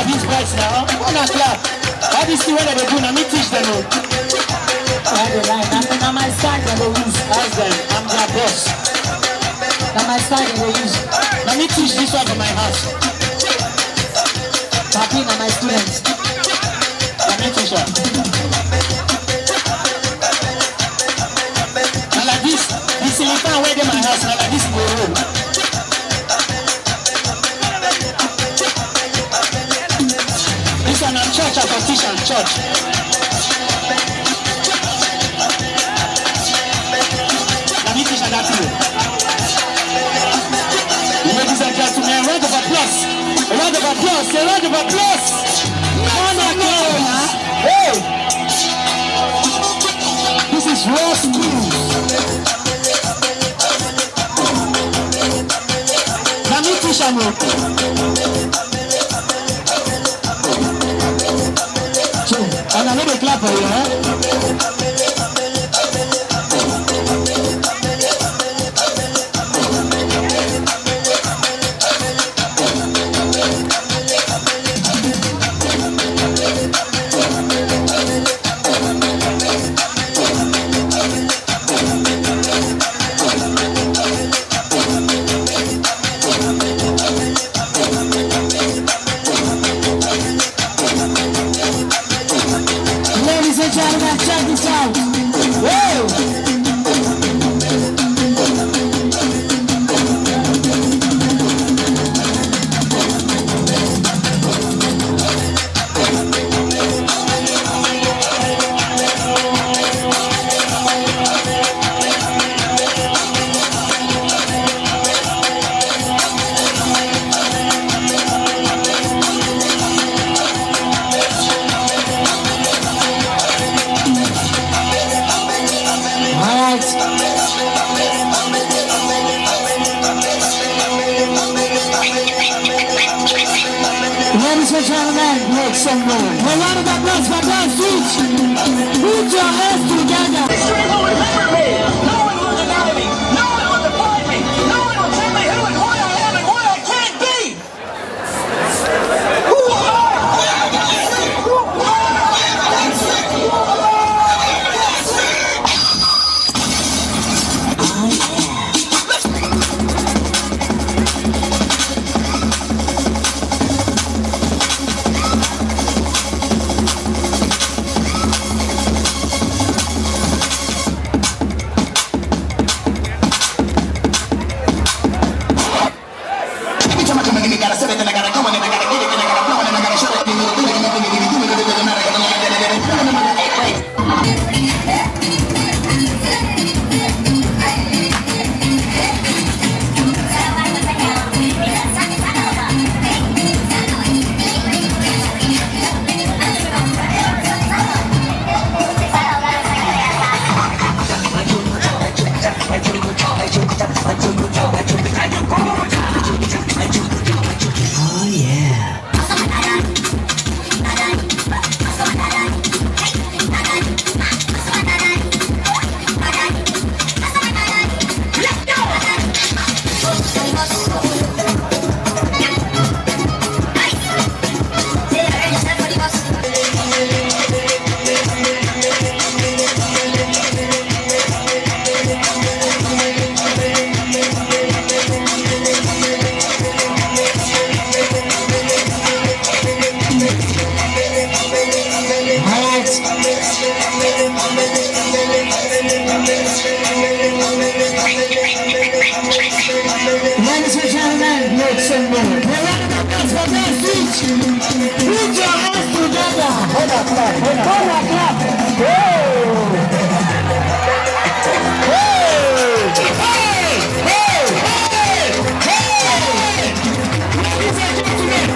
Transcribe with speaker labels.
Speaker 1: are these boys now? Wanna clap? How this thing what they do? Now me teach them.
Speaker 2: Now my style they go use.
Speaker 1: Ask them. I'm their boss.
Speaker 2: Now my style they go use.
Speaker 1: Now me teach this one for my house.
Speaker 2: Papi, now my students.
Speaker 1: Now me teach her. Now like this silicon where they my house. Now like this go roll. This one I'm church, I for teach and church. Ladies and gentlemen, a round of applause. A round of applause. A round of applause. Hey! This is raw school. Now me teach and I know they clap for you, huh? Check this out. Whoa! Ladies and gentlemen, make some noise. A round of applause for Dance Beach. Put your hands together.
Speaker 3: History will remember me. No one will deny me. No one will defy me. No one will tell me who and what I am and what I can't be.
Speaker 2: Ladies and gentlemen, make some noise. A round of applause for Dance Beach. Put your hands together. Hold up, clap. Hold up, clap. Hey! Ladies and gentlemen,